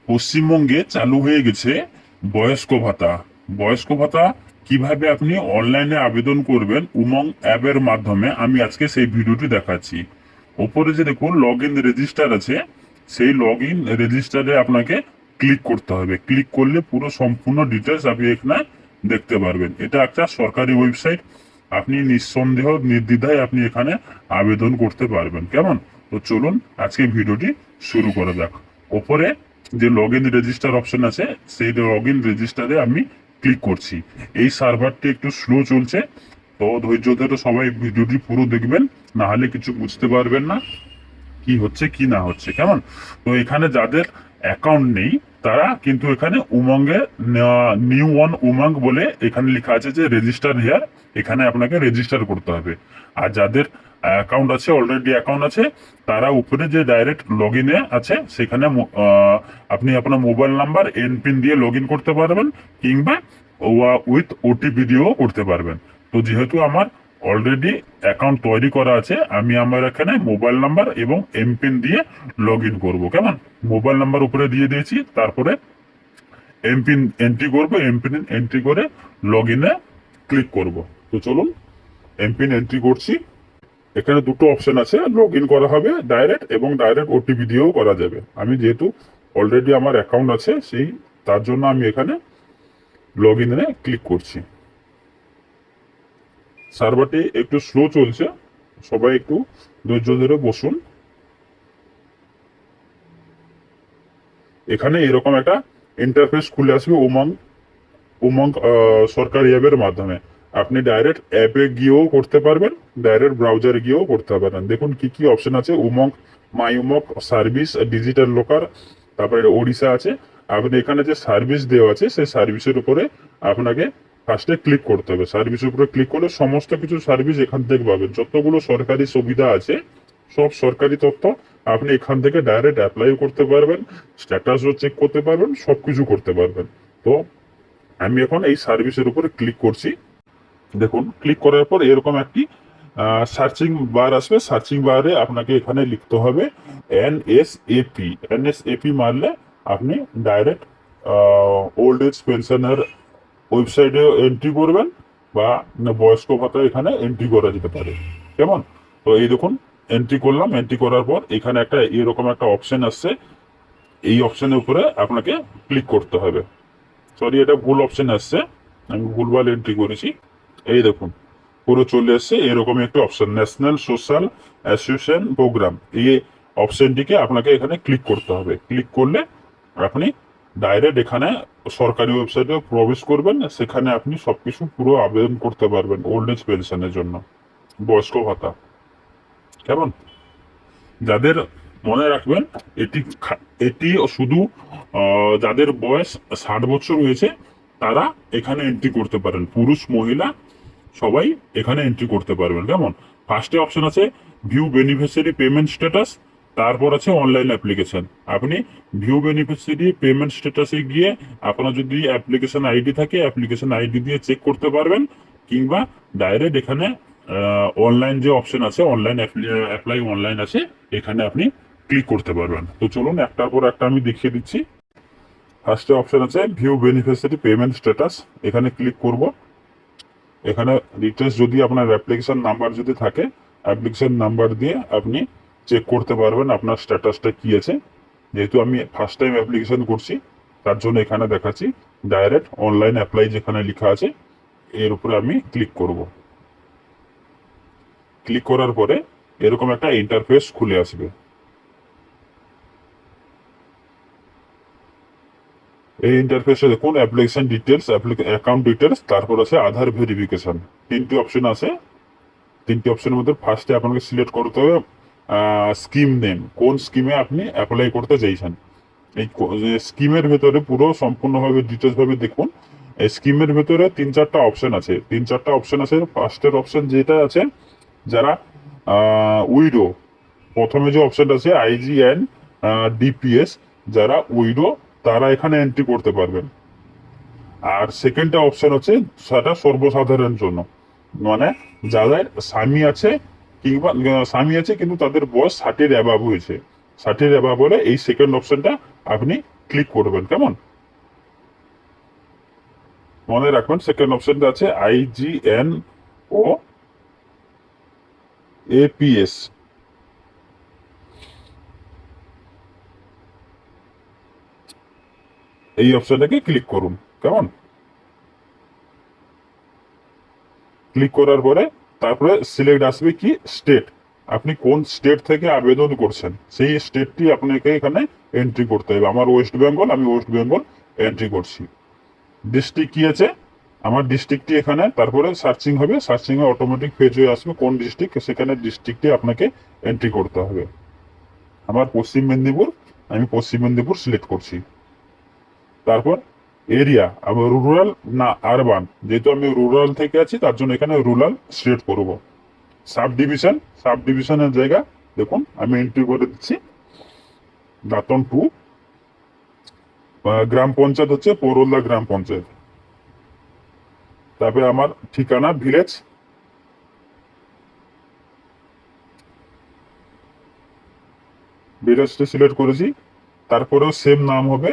পশ্চিমবঙ্গে চালু হয়ে গেছে বয়স্ক ভাতা। বয়স্ক ভাতা কিভাবে আপনি অনলাইনে আবেদন করবেন উমং অ্যাপের মাধ্যমে, আমি আজকে সেই ভিডিওটি দেখাচ্ছি। ওপরে যে দেখুন লগ ইন রেজিস্টার আছে, সেই লগ ইন রেজিস্টারে আপনাকে ক্লিক করতে হবে। ক্লিক করলে পুরো সম্পূর্ণ ডিটেলস আপনি এখানে দেখতে পারবেন। এটা একটা সরকারি ওয়েবসাইট, আপনি নিঃসন্দেহ নির্দ্বিধায় আপনি এখানে আবেদন করতে পারবেন। কেমন? তো চলুন আজকে ভিডিওটি শুরু করা যাক। ওপরে যে লগ ইন রেজিস্টার অপশন আছে, সেই লগ ইন রেজিস্টারে আমি ক্লিক করছি। এই সার্ভারটি একটু স্লো চলছে, তো ধৈর্য ধরে সবাই ভিডিওটি পুরো দেখবেন, না হলে কিছু বুঝতে পারবেন না কি হচ্ছে কি না হচ্ছে। কেমন? তো এখানে যাদের অ্যাকাউন্ট নেই তারা কিন্তু এখানে উমঙ্গে নিউ ওয়ান উমঙ্গ বলে এখানে লেখা আছে যে রেজিস্টার হেয়ার, এখানে আপনাকে রেজিস্টার করতে হবে। আর যাদের অ্যাকাউন্ট আছে, অলরেডি অ্যাকাউন্ট আছে, তারা উপরে যে ডাইরেক্ট লগ ইনে আছে সেখানে আপনি আপনার মোবাইল নাম্বার এনপিন দিয়ে লগ ইন করতে পারবেন, কিংবা উইথ ওটিপি দিয়েও করতে পারবেন। তো যেহেতু আমার অলরেডি অ্যাকাউন্ট তৈরি করা আছে, আমি আমার এখানে মোবাইল নাম্বার এবং এমপিন দিয়ে লগ ইন করবো। কেমন? মোবাইল নাম্বার উপরে দিয়ে দিয়েছি, তারপরে এমপিন এন্ট্রি করবো, এমপিন এন্ট্রি করে লগ ইনে ক্লিক করব। তো চলুন এমপিন এন্ট্রি করছি। এখানে দুটো অপশন আছে, লগ ইন করা হবে ডাইরেক্ট এবং ডাইরেক্ট ওটিপি দিয়েও করা যাবে। আমি যেহেতু অলরেডি আমার অ্যাকাউন্ট আছে, সেই তার জন্য আমি এখানে লগ ইনে ক্লিক করছি। সার্ভারটি একটু স্লো চলছে, সবাই একটু ধৈর্য ধরে বসুন। এখানে এরকম একটা ইন্টারফেস খুলে আসবে উমং উমং সরকারি অ্যাপের মাধ্যমে। আপনি ডাইরেক্ট অ্যাপে গিয়েও করতে পারবেন, ডাইরেক্ট ব্রাউজারে গিয়েও করতে পারবেন। দেখুন কি কি অপশন আছে। উমং, মাই উমং সার্ভিস, ডিজিটাল লোকার, তারপরে ওড়িশা আছে। আপনি এখানে যে সার্ভিস দেওয়া আছে সেই সার্ভিসের উপরে আপনাকে ফার্স্টে ক্লিক করতে হবে। সার্ভিসের উপরে ক্লিক করলে সমস্ত কিছু সার্ভিস এখান থেকে পাবেন। যতগুলো সরকারি সুবিধা আছে, সব সরকারি তথ্য আপনি এখান থেকে ডাইরেক্ট অ্যাপ্লাইও করতে পারবেন, স্ট্যাটাসও চেক করতে পারবেন, সবকিছু করতে পারবেন। তো আমি এখন এই সার্ভিসের উপরে ক্লিক করছি। দেখুন ক্লিক করার পর এরকম একটি সার্চিং বার আসবে। সার্চিং বারে আপনাকে এখানে লিখতে হবে এনএসএপি। এনএসএপি মারলে আপনি ডাইরেক্ট ওল্ড এজ পেনশনের ওয়েবসাইটে এন্ট্রি করবেন, বা বয়স্ক ভাতা এখানে এন্ট্রি করা যেতে পারে। কেমন? তো এই দেখুন এন্ট্রি করলাম। এন্ট্রি করার পর এখানে একটা এরকম একটা অপশন আসছে, এই অপশনের উপরে আপনাকে ক্লিক করতে হবে। সরি, এটা ভুল অপশন আসছে, আমি ভুলভাল এন্ট্রি করেছি। এই দেখুন পুরো চলে এসছে এরকম একটা option, national social assistance program. এই অপশনটিকে আপনাকে এখানে ক্লিক করতে হবে। ক্লিক করলে আপনি ডাইরেক্ট এখানে সরকারি ওয়েবসাইটে প্রবেশ করবেন, সেখানে আপনি সবকিছু পুরো আবেদন করতে পারবেন ওল্ড এজ পেনশনের জন্য, বয়স্ক ভাতা। কেমন? যাদের, মনে রাখবেন, এটি এটি শুধু যাদের বয়স 60 বছর হয়েছে তারা এখানে এন্ট্রি করতে পারেন। পুরুষ মহিলা সবাই এখানে এন্ট্রি করতে পারবেন। কেমন? ফার্স্টে অপশন আছে ভিউ বেনিফিশিয়ারি পেমেন্ট স্ট্যাটাস, তারপর আছে অনলাইন অ্যাপ্লিকেশন। আপনি ভিউ বেনিফিশিয়ারি পেমেন্ট স্ট্যাটাসে গিয়ে আপনার যদি অ্যাপ্লিকেশন আইডি থাকে অ্যাপ্লিকেশন আইডি দিয়ে চেক করতে পারবেন, কিংবা ডাইরেক্ট এখানে অনলাইন যে অপশন আছে, অনলাইন অ্যাপ্লাই অনলাইন আছে, এখানে আপনি ক্লিক করতে পারবেন। তো চলুন একটার পর একটা আমি দেখিয়ে দিচ্ছি। ফার্স্টে অপশন আছে ভিউ বেনিফিশিয়ারি পেমেন্ট স্ট্যাটাস, এখানে ক্লিক করব। এখানে ডিটেলস যদি আপনার অ্যাপ্লিকেশন নাম্বার যদি থাকে, অ্যাপ্লিকেশন নাম্বার দিয়ে আপনি চেক করতে পারবেন আপনার স্ট্যাটাসটা কি আছে। যেহেতু আমি ফার্স্ট টাইম অ্যাপ্লিকেশন করছি, তার জন্য এখানে দেখাচ্ছি ডাইরেক্ট অনলাইন অ্যাপ্লাই যেখানে লেখা আছে এর উপরে আমি ক্লিক করব। ক্লিক করার পরে এরকম একটা ইন্টারফেস খুলে আসবে। এই ইন্টারফেসে দেখুন অ্যাপ্লিকেশন ডিটেলস, অ্যাকাউন্ট ডিটেলস, তারপর আছে আধার ভেরিফিকেশন। তিনটি অপশন আছে। তিনটি অপশনের মধ্যে ফার্স্টে আপনাকে সিলেক্ট করতে হবে স্কিম নেম, কোন স্কিমে আপনি অ্যাপ্লাই করতে চাইছেন। এই স্কিমের ভেতরে পুরো সম্পূর্ণভাবে ডিটেলস ভাবে দেখুন। এই স্কিমের ভেতরে 3-4টা অপশন আছে। 3-4টা অপশন আছে। ফার্স্টের অপশন যেটা আছে, যারা উইডো, প্রথমে যে অপশনটা আছে আইজিএন ডিপিএস, যারা উইডো তারা এখানে এন্ট্রি করতে পারবেন। আর সেকেন্ডটা অপশন হচ্ছে সেটা সর্বসাধারণ জন্য, মানে যাদের স্বামী আছে, কিংবা স্বামী আছে কিন্তু তাদের বয়স 60-এর অ্যাবাভ হয়েছে, 60-এর অ্যাবাভ হলে এই সেকেন্ড অপশনটা আপনি ক্লিক করবেন। কেমন, মনে রাখবেন সেকেন্ড অপশনটা আছে IGNOAPS, এই অপশনটাকে ক্লিক করুন। কেমন, ক্লিক করার পরে তারপরে সিলেক্ট আসবে কি স্টেট, আপনি কোন স্টেট থেকে আবেদন করছেন সেই স্টেটটি আপনাকে এখানে এন্ট্রি করতে হবে। আমার ওয়েস্ট বেঙ্গল, আমি ওয়েস্ট বেঙ্গল এন্ট্রি করছি। ডিস্ট্রিক্ট কি আছে, আমার ডিস্ট্রিক্টটি এখানে, তারপরে সার্চিং হবে, সার্চিং এ অটোমেটিক পেজ হয়ে আসবে কোন ডিস্ট্রিক্ট, সেখানে ডিস্ট্রিক্টটি আপনাকে এন্ট্রি করতে হবে। আমার পশ্চিম মেদিনীপুর, আমি পশ্চিম মেদিনীপুর সিলেক্ট করছি। তারপর এরিয়া, আমি রুরাল না আরবান, যেহেতু আমি রুরাল থেকে আছি তার জন্য এখানে রুরাল সিলেক্ট করব। সাব ডিভিশন, সাব ডিভিশনের জায়গা দেখুন আমি এন্ট্রি করে দিচ্ছি দাঁতন 2, গ্রাম পঞ্চায়েত হচ্ছে পৌরল্লা গ্রাম পঞ্চায়েত। তারপরে আমার ঠিকানা ভিলেজ, ভিলেজটা সিলেক্ট করেছি। তারপরেও সেম নাম হবে,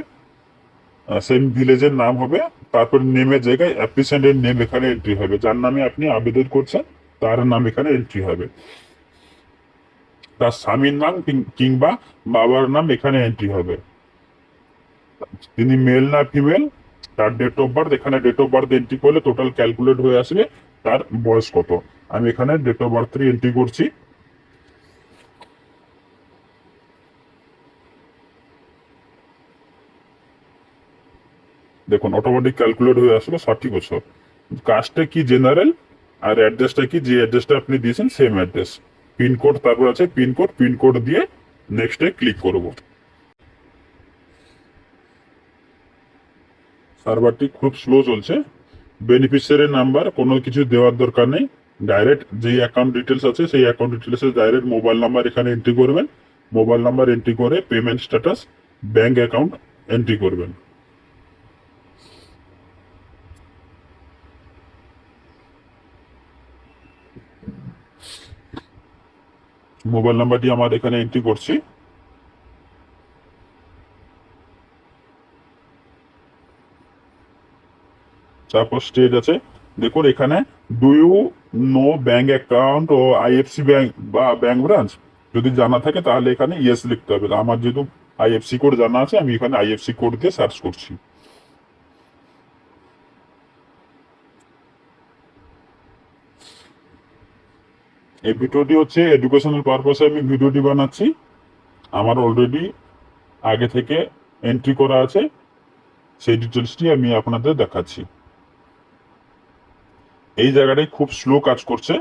সেম ভিলেজের নাম হবে। তারপর নেমের জায়গায় অ্যাপ্লিসেন্টের নেম এখানে এন্ট্রি হবে, যার নামে আপনি আবেদন করছেন তার নাম এখানে এন্ট্রি হবে। তার স্বামীর নাম কিংবা বাবার নাম এখানে এন্ট্রি হবে। তিনি মেল না ফিমেল, তার ডেট অফ বার্থ, এখানে ডেট অফ বার্থ এন্ট্রি করলে টোটাল ক্যালকুলেট হয়ে আসবে তার বয়স কত। আমি এখানে ডেট অফ বার্থ এন্ট্রি করছি। দেখুন অটোমেটিক ক্যালকুলেট হয়ে আসলো 60 বছর। কাস্টটা কি জেনারেল, আর অ্যাড্রেসটা কি, যে অ্যাড্রেসটা আপনি দিয়েছেন সেম অ্যাড্রেস। পিনকোড তারপর আছে পিনকোড, পিনকোড দিয়ে নেক্সটে ক্লিক করব। সার্ভারটি খুব স্লো চলছে। বেনিফিশিয়ারি নাম্বার কোনো কিছু দেওয়ার দরকার নেই, ডাইরেক্ট যেই অ্যাকাউন্ট ডিটেলস আছে সেই অ্যাকাউন্ট ডিটেলসে ডাইরেক্ট মোবাইল নাম্বার এখানে এন্ট্রি করবেন। মোবাইল নাম্বার এন্ট্রি করে payment status, bank account entry করবেন। মোবাইল নাম্বারটি আমার এখানে এন্ট্রি করছি। তারপর স্টেজ আছে, দেখুন এখানে do you know bank account ও আইএফসি ব্যাংক বা ব্যাংক ব্রাঞ্চ, যদি জানা থাকে তাহলে এখানে ইয়েস লিখতে হবে। আমার যেহেতু আইএফসি কোড জানা আছে আমি এখানে আইএফসি কোড দিয়ে সার্চ করছি। এই ভিডিওটি হচ্ছে এডুকেশনাল পারপাসে আমি ভিডিওটি বানাচ্ছি। আমার অলরেডি আগে থেকে এন্ট্রি করা আছে, সেই ডিটেলসটি আমি আপনাদের দেখাচ্ছি। এই জায়গাটাই খুব স্লো কাজ করছে।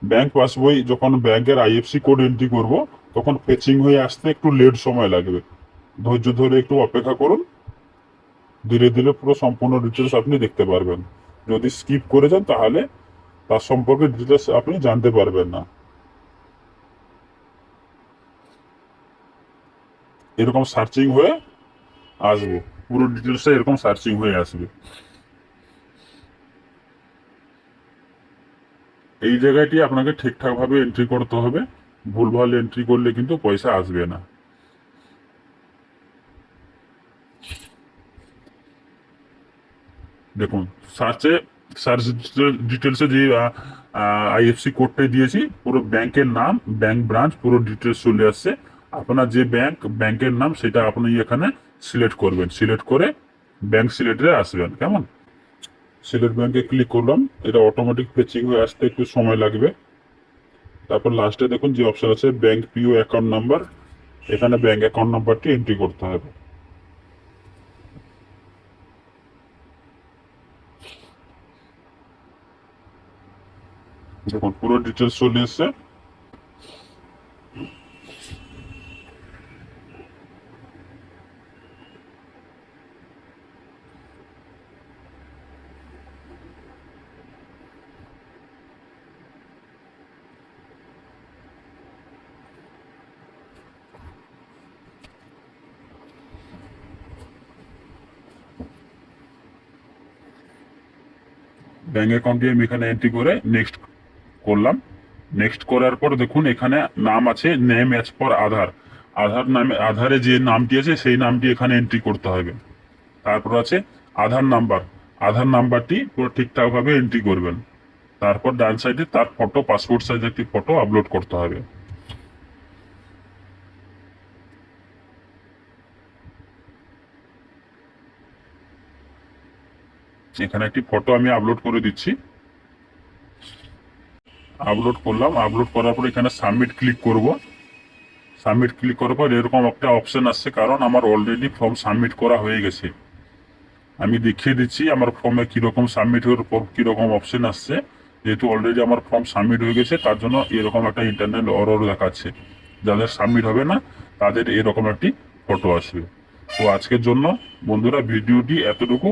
ব্যাংক পাসবই যখন ব্যাংকের আইএফসি কোড এন্ট্রি করব তখন ফেচিং হয়ে আসতে একটু লেট সময় লাগবে, ধৈর্য ধরে একটু অপেক্ষা করুন। ধীরে ধীরে পুরো সম্পূর্ণ ডিটেলস আপনি দেখতে পারবেন। যদি স্কিপ করে যান তাহলে তার সম্পর্কে ডিটেলস আপনি জানতে পারবেন না। এরকম সার্চিং হয়ে আসবে, পুরো ডিটেলসটা এরকম সার্চিং হয়ে আসবে। এই জায়গাটি আপনাকে ঠিকঠাক ভাবে এন্ট্রি করতে হবে, ভুলভাল এন্ট্রি করলে কিন্তু পয়সা আসবে না। দেখুন সার্চে, সার্চ ডিটেলসে যে আইএফসি কোডটা দিয়েছি, পুরো ব্যাংকের নাম, ব্যাংক ব্রাঞ্চ পুরো ডিটেলস চলে আসছে। আপনার যে ব্যাংক, ব্যাংকের নাম সেটা আপনি এখানে সিলেক্ট করবেন, সিলেক্ট করে ব্যাংক সিলেক্টে আসবেন। কেমন, সিলেক্ট ব্যাংকে ক্লিক করলাম, এটা অটোমেটিক ফেচিং হয়ে আসতে একটু সময় লাগবে। তারপর লাস্টে দেখুন যে অপশন আছে ব্যাংক পিও অ্যাকাউন্ট নাম্বার, এখানে ব্যাংক অ্যাকাউন্ট নাম্বারটি এন্ট্রি করতে হবে। দেখুন পুরো ডিটেলস চলে এসছে। ব্যাংক অ্যাকাউন্টটি আমি এখানে এন্ট্রি করে নেক্সট করলাম। নেক্সট করার পর দেখুন এখানে নাম আছে নেম অ্যাজ পার আধার, আধারে যে নামটি আছে সেই নামটি এখানে এন্ট্রি করতে হবে। তারপর আছে আধার নাম্বার। আধার নাম্বারটি পুরো ঠিকঠাক ভাবে এন্ট্রি করবেন। তারপর ডান সাইডে তার ফটো, পাসপোর্ট সাইজ একটি ফটো আপলোড করতে হবে। এখানে একটি ফটো আমি আপলোড করে দিচ্ছি। আপলোড করলাম। আপলোড করার পর এখানে সাবমিট ক্লিক করব। সাবমিট ক্লিক করার পর এরকম একটা অপশন আসছে, কারণ আমার অলরেডি ফর্ম সাবমিট করা হয়ে গেছে। আমি দেখিয়ে দিচ্ছি আমার ফর্মে কিরকম সাবমিট হওয়ার পর কিরকম অপশন আসছে। যেহেতু অলরেডি আমার ফর্ম সাবমিট হয়ে গেছে, তার জন্য এরকম একটা ইন্টারনাল এরর দেখাচ্ছে। যাদের সাবমিট হবে না তাদের এরকম একটি ফটো আসবে। তো আজকের জন্য বন্ধুরা ভিডিওটি এতটুকু।